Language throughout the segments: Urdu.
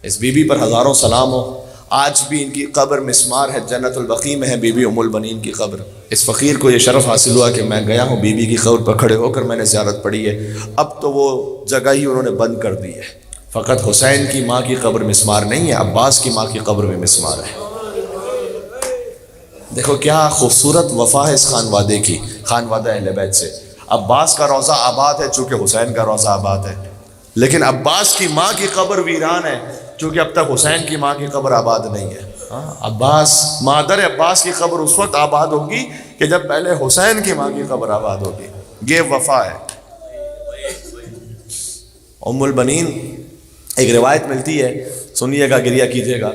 اس بی بی پر ہزاروں سلام ہو. آج بھی ان کی قبر مسمار ہے، جنت البقیع میں ہے بی بی ام البنین کی قبر. اس فقیر کو یہ شرف حاصل ہوا کہ میں گیا ہوں بی بی کی قبر پر کھڑے ہو کر میں نے زیارت پڑھی ہے. اب تو وہ جگہ ہی انہوں نے بند کر دی ہے. فقط حسین کی ماں کی قبر مسمار نہیں ہے، عباس کی ماں کی قبر بھی مسمار ہے. دیکھو کیا خوبصورت وفا ہے اس خانوادے کی، خانوادہ اہل بیت سے. عباس کا روضہ آباد ہے چونکہ حسین کا روضہ آباد ہے، لیکن عباس کی ماں کی قبر ویران ہے چونکہ اب تک حسین کی ماں کی قبر آباد نہیں ہے. عباس، مادر عباس کی قبر اس وقت آباد ہوگی کہ جب پہلے حسین کی ماں کی قبر آباد ہوگی. یہ وفا ہے. ام البنین، ایک روایت ملتی ہے، سنیے گا، گریہ کیجیے گا،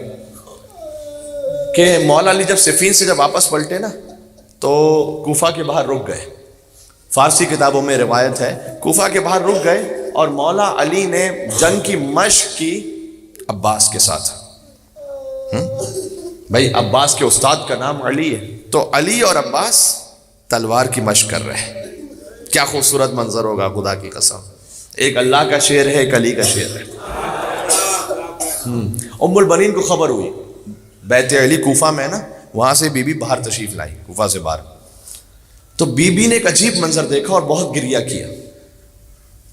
کہ مولا علی جب صفین سے واپس پلٹے نا تو کوفہ کے باہر رک گئے. فارسی کتابوں میں روایت ہے کوفہ کے باہر رک گئے اور مولا علی نے جنگ کی مشق کی عباس کے ساتھ. بھائی عباس کے استاد کا نام علی ہے، تو علی اور عباس تلوار کی مشق کر رہے ہیں. کیا خوبصورت منظر ہوگا، خدا کی قسم. ایک اللہ کا شعر ہے، ایک علی کا شعر ہے. ام البنین کو خبر ہوئی، بیت علی کوفہ میں نا، وہاں سے بی بی باہر تشریف لائی، کوفہ سے باہر. تو بی بی نے ایک عجیب منظر دیکھا اور بہت گریہ کیا.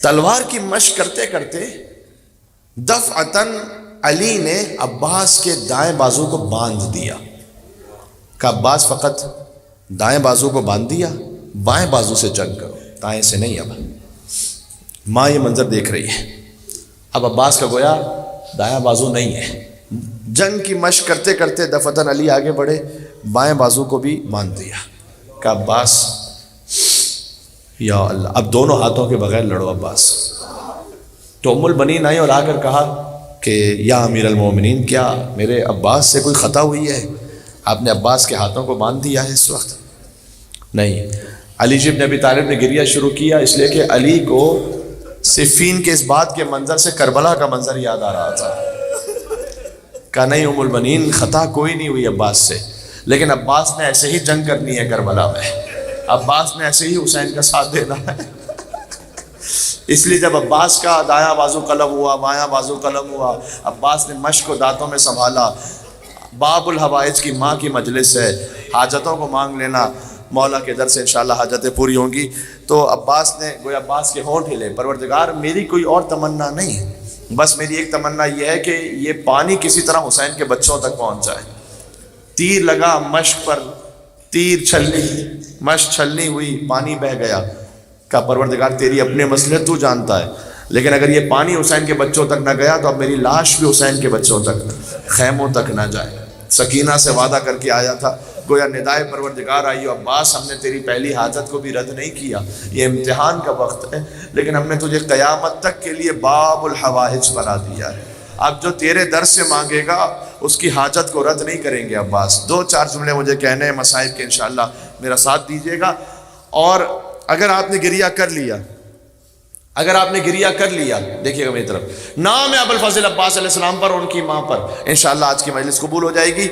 تلوار کی مشق کرتے کرتے دفعتاً علی نے عباس کے دائیں بازو کو باندھ دیا. کہ عباس فقط دائیں بازو کو باندھ دیا، بائیں بازو سے جنگ کرو، دائیں سے نہیں. اب ماں یہ منظر دیکھ رہی ہے. اب عباس کا گویا دائیں بازو نہیں ہے. جنگ کی مشق کرتے کرتے دفعتاً علی آگے بڑھے، بائیں بازو کو بھی باندھ دیا. کہ عباس، یا اللہ، اب دونوں ہاتھوں کے بغیر لڑو عباس. تو ام البنین آئی اور آ کر کہا کہ یا امیر المومنین، کیا میرے عباس سے کوئی خطا ہوئی ہے؟ آپ نے عباس کے ہاتھوں کو باندھ دیا ہے اس وقت؟ نہیں. علی بن ابی طالب نے گریہ شروع کیا، اس لیے کہ علی کو صفین کے اس بات کے منظر سے کربلا کا منظر یاد آ رہا تھا. کہا نہیں ام البنین، خطا کوئی نہیں ہوئی عباس سے، لیکن عباس نے ایسے ہی جنگ کرنی ہے کربلا میں، عباس نے ایسے ہی حسین کا ساتھ دینا ہے. اس لیے جب عباس کا دایاں بازو قلم ہوا، بایاں بازو قلم ہوا، عباس نے مشق کو دانتوں میں سنبھالا. باب الحوائج کی ماں کی مجلس ہے، حاجتوں کو مانگ لینا، مولا کے در سے انشاءاللہ حاجتیں پوری ہوں گی. تو عباس نے گویا عباس کے ہونٹ ہلے، پروردگار میری کوئی اور تمنا نہیں، بس میری ایک تمنا یہ ہے کہ یہ پانی کسی طرح حسین کے بچوں تک پہنچ جائے. تیر لگا مشق پر، تیر چھلنی، مشق چھلنی ہوئی، پانی بہہ گیا. کہ پروردگار تیری اپنے مسئلے تو جانتا ہے، لیکن اگر یہ پانی حسین کے بچوں تک نہ گیا تو اب میری لاش بھی حسین کے بچوں تک، خیموں تک نہ جائے. سکینہ سے وعدہ کر کے آیا تھا، گویا ندائے پروردگار آئی، عباس ہم نے تیری پہلی حاجت کو بھی رد نہیں کیا، یہ امتحان کا وقت ہے، لیکن ہم نے تجھے قیامت تک کے لیے باب الحوائج بنا دیا ہے. اب جو تیرے در سے مانگے گا اس کی حاجت کو رد نہیں کریں گے عباس. 2-4 جملے مجھے کہنے ہیں مصائب کے، انشاءاللہ میرا ساتھ دیجیے گا. اور اگر آپ نے گریہ کر لیا، اگر آپ نے گریہ کر لیا، دیکھیے گا میری طرف، نام ہے ابو الفضل عباس علیہ السلام پر، ان کی ماں پر، انشاءاللہ آج کی مجلس قبول ہو جائے گی.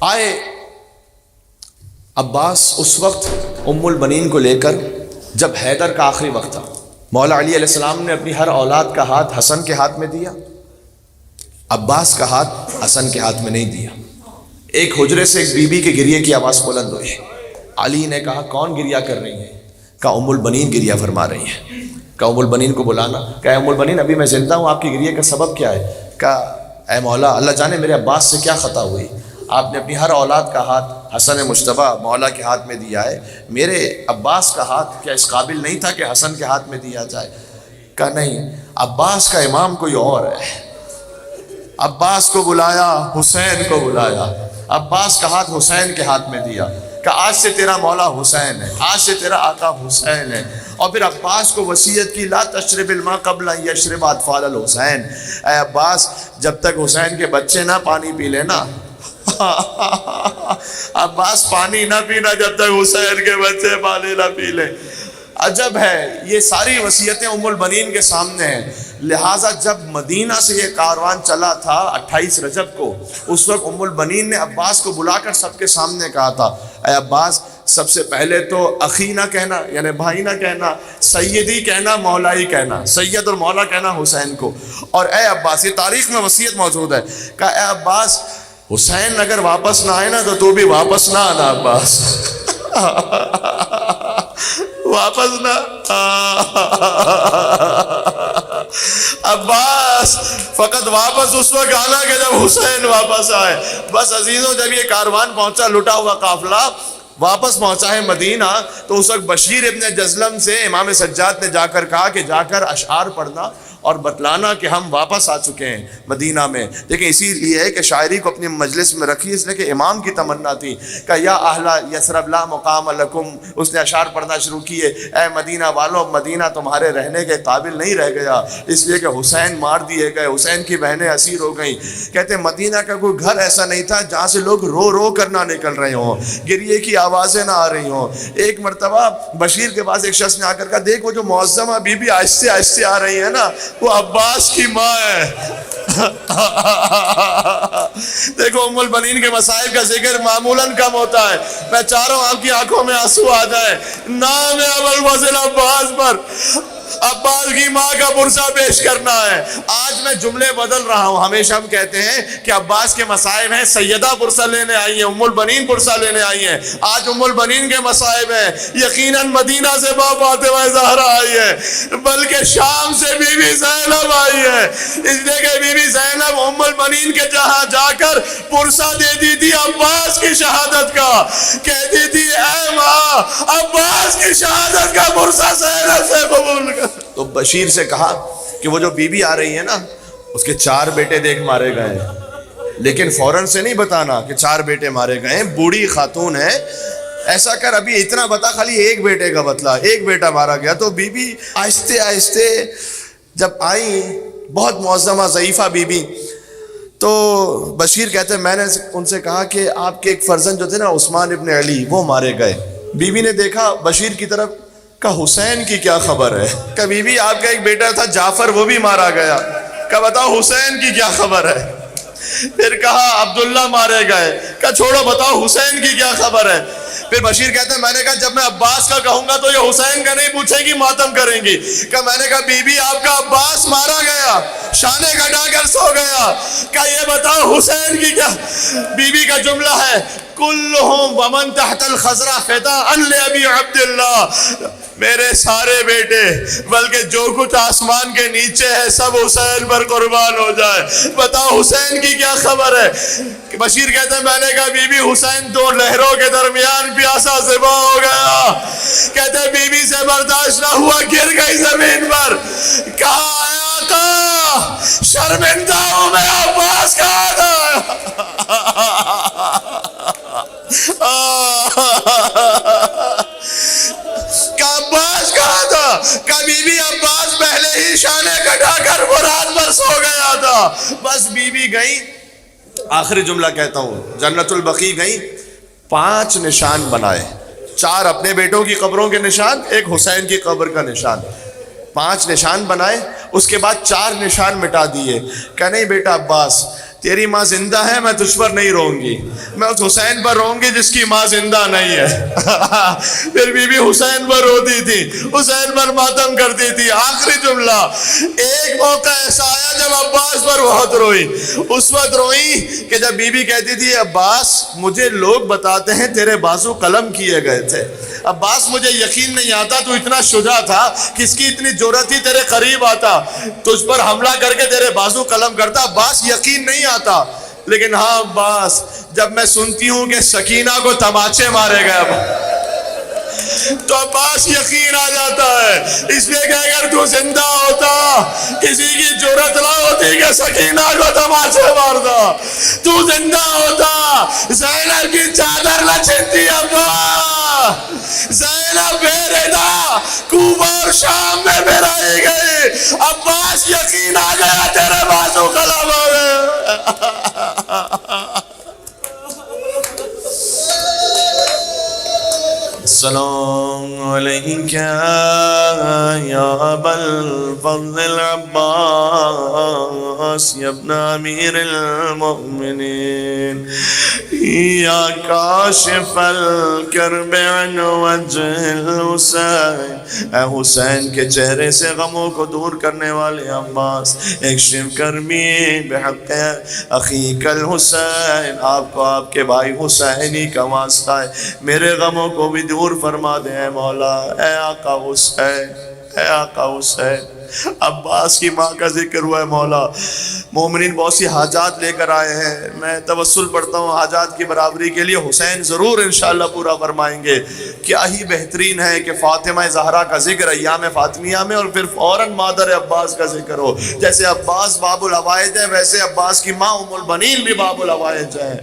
آئے عباس اس وقت ام البنین کو لے کر، جب حیدر کا آخری وقت تھا، مولا علی علیہ السلام نے اپنی ہر اولاد کا ہاتھ حسن کے ہاتھ میں دیا، عباس کا ہاتھ حسن کے ہاتھ میں نہیں دیا. ایک حجرے سے ایک بی بی کے گریے کی آواز بلند ہوئی. علی نے کہا کون گریہ کر رہی ہے؟ کہا ام البنین گریہ فرما رہی ہے. کہا ام البنین کو بلانا. کہا ام البنین ابھی میں زندہ ہوں، آپ کی گریہ کا سبب کیا ہے؟ کہا اے مولا، اللہ جانے میرے عباس سے کیا خطا ہوئی، آپ نے اپنی ہر اولاد کا ہاتھ حسن مجتبی مولا کے ہاتھ میں دیا ہے، میرے عباس کا ہاتھ کیا اس قابل نہیں تھا کہ حسن کے ہاتھ میں دیا جائے؟ کہا نہیں، عباس کا امام کوئی اور ہے. عباس کو بلایا، حسین کو بلایا، عباس کا ہاتھ حسین کے ہاتھ میں دیا کہ آج سے تیرا مولا حسین ہے، آج سے تیرا آقا حسین ہے. اور پھر عباس کو وصیت کی لا تشرب الماء قبل ان یشرب اطفال الحسین، اے عباس جب تک حسین کے بچے نہ پانی پی لینا. عباس پانی نہ پینا جب تک حسین کے بچے پانی نہ پی لے. عجب ہے، یہ ساری وصیتیں ام البنین کے سامنے ہیں۔ لہٰذا جب مدینہ سے یہ کاروان چلا تھا 28 رجب کو، اس وقت ام البنین نے عباس کو بلا کر سب کے سامنے کہا تھا، اے عباس، سب سے پہلے تو اخی نہ کہنا، یعنی بھائی نہ کہنا، سیدی کہنا، مولائی کہنا، سید اور مولا کہنا حسین کو۔ اور اے عباس، یہ تاریخ میں وصیت موجود ہے، کہا اے عباس، حسین اگر واپس نہ آئے نا تو بھی واپس نہ آنا عباس، واپس نہ عباس، فقط واپس اس وقت آنا کہ جب حسین واپس آئے۔ بس عزیزوں، جب یہ کاروان پہنچا، لٹا ہوا قافلہ واپس پہنچا ہے مدینہ، تو اس وقت بشیر ابن جزلم سے امام سجاد نے جا کر کہا کہ جا کر اشعار پڑھنا اور بتلانا کہ ہم واپس آ چکے ہیں مدینہ میں۔ لیکن اسی لیے کہ شاعری کو اپنی مجلس میں رکھی، اس لیے کہ امام کی تمنا تھی کہ یا اہل یثرب لا مقام لکم، اس نے اشعار پڑھنا شروع کیے، اے مدینہ والوں، مدینہ تمہارے رہنے کے قابل نہیں رہ گیا، اس لیے کہ حسین مار دیے گئے، حسین کی بہنیں اسیر ہو گئیں۔ کہتے ہیں مدینہ کا کوئی گھر ایسا نہیں تھا جہاں سے لوگ رو رو کر نہ نکل رہے ہوں، گریے کی آوازیں نہ آ رہی ہوں۔ ایک مرتبہ بشیر کے پاس ایک شخص نے آ کر کہا، دیکھ وہ جو معظمہ بی بی آہستے آہستے آ رہی ہے نا، وہ عباس کی ماں ہے۔ دیکھو ام البنین کے مسائل کا ذکر معمولاً کم ہوتا ہے، میں چاہ رہا ہوں آپ کی آنکھوں میں آنسو آ جائے نام ابوالفضل عباس پر۔ عباس کی ماں کا پرسہ پیش کرنا ہے۔ آج میں جملے بدل رہا ہوں، ہمیشہ ہم کہتے ہیں کہ عباس کے مصائب ہیں، سیدہ پرسہ لینے آئی ہیں، ام البنین پرسہ لینے آئی ہیں۔ آج ام البنین کے مصائب ہیں، یقیناً مدینہ سے فاطمہ زہرا آئی ہے، بلکہ شام سے بی بی زینب آئی ہے، اس لیے کہ بی بی زینب ام البنین کے جہاں جا کر پرسہ دیتی تھی عباس کی شہادت کا، کہتی تھی اے ماں، عباس کی شہادت کا پرسہ زینب سے قبول کر۔ تو بشیر سے کہا کہ وہ جو بی بی آ رہی ہے نا، اس کے 4 بیٹے دیکھ مارے گئے ہیں، لیکن فوراً سے نہیں بتانا کہ 4 بیٹے مارے گئے ہیں، بوڑھی خاتون ہے، ایسا کر ابھی اتنا بتا، خالی ایک بیٹے کا بتلا، ایک بیٹا مارا گیا۔ تو بی بی آہستے آہستے جب آئی، بہت معظمہ ضعیفہ بی بی، تو بشیر کہتے ہیں میں نے ان سے کہا کہ آپ کے ایک فرزند جو تھے نا عثمان ابن علی، وہ مارے گئے۔ بی بی نے دیکھا بشیر کی طرف، کہ حسین کی کیا خبر ہے؟ کہ بی بی آپ کا ایک بیٹا تھا جعفر، وہ بھی مارا گیا، کہ بتاؤ حسین کی کیا خبر ہے؟ پھر کہا عبداللہ مارے گئے، کہ چھوڑو بتاؤ حسین کی کیا خبر ہے؟ پھر بشیر کہتے ہیں میں نے کہا جب میں عباس کا کہوں گا تو یہ حسین کا نہیں پوچھے گی، ماتم کریں گی۔ کہ میں نے کہا بی بی آپ کا عباس مارا گیا، شانے کٹا کر سو گیا، کہ یہ بتاؤ حسین کی کیا؟ بی بی کا جملہ ہے کلہم ومن تحت الخضرہ فداء لأبی عبداللہ، میرے سارے بیٹے بلکہ جو کچھ آسمان کے نیچے ہے سب حسین پر قربان ہو جائے، بتاؤ حسین کی کیا خبر ہے؟ بشیر کہتے ہیں میں نے کہا بی بی حسین 2 لہروں کے درمیان پیاسا ذبح ہو گیا۔ کہتے ہیں بی بی سے برداشت نہ ہوا، گر گئی زمین پر، کہا اے آقا شرمندہ ہوں میں عباس کا آدھا۔ عباس کہا تھا، کبھی بھی عباس پہلے ہی شانے کٹا کر مراد پر سو گیا تھا۔ بس بی بی گئی، آخری جملہ کہتا ہوں، جنت البقیع گئی، 5 نشان بنائے، 4 اپنے بیٹوں کی قبروں کے نشان، ایک حسین کی قبر کا نشان، 5 نشان بنائے، اس کے بعد 4 نشان مٹا دیے، کہ نہیں بیٹا عباس، تیری ماں زندہ ہے، میں تجھ پر نہیں روں گی، میں اس حسین پر روں گی جس کی ماں زندہ نہیں ہے۔ پھر بی بی حسین پر روتی تھی، حسین پر ماتم کرتی تھی۔ آخری جملہ، ایک موقع ایسا آیا جب عباس پر بہت روئی، اس وقت روئی کہ جب بی بی کہتی تھی عباس مجھے لوگ بتاتے ہیں تیرے بازو قلم کیے گئے تھے، عباس مجھے یقین نہیں آتا، تو اتنا شجاع تھا، کس کی اتنی جرأت تھی تیرے قریب آتا، تجھ پر حملہ کر کے تیرے بازو قلم کرتا، عباس یقین نہیں آتا۔ لیکن ہاں عباس، جب میں سنتی ہوں کہ سکینہ کو تماچے مارے گئے تو عباس یقین آ جاتا ہے، اس لیے کہ اگر تو زندہ ہوتا کسی کی جرأت نہ ہوتی کہ سکینہ کو تماچے مارتا، تو زندہ ہوتا زینب کی چادر نہ چھینتی۔ عباس زینب بے ردا کوفہ اور شام میں پھرائی گئی، عباس یقین آ گیا تیرے بازو قلم ہو گئے۔ السلام علیک یا ابا الفضل العباس یا ابن امیر المؤمنین یا کاشف الکرب عن وجہ الحسین، اے حسین کے چہرے سے غموں کو دور کرنے والے عباس، اکشف کربی بحق اخیک الحسین، آپ کو آپ کے بھائی حسین ہی کا واسطہ ہے، میرے غموں کو بھی دور فرما دے اے مولا، اے آقا حسین، اے آقا حسین۔ عباس کی ماں کا ذکر ہوا ہے مولا، مومنین بہت سی حاجات لے کر آئے ہیں، میں توسل پڑھتا ہوں حاجات کی برابری کے لیے، حسین ضرور انشاءاللہ پورا فرمائیں گے۔ کیا ہی بہترین ہے کہ فاطمہ زہرا کا ذکر ایام فاطمیہ میں اور پھر فوراً مادر عباس کا ذکر ہو، جیسے عباس باب العوائد ہے ویسے عباس کی ماں ام البنین بھی باب العوائد ہے۔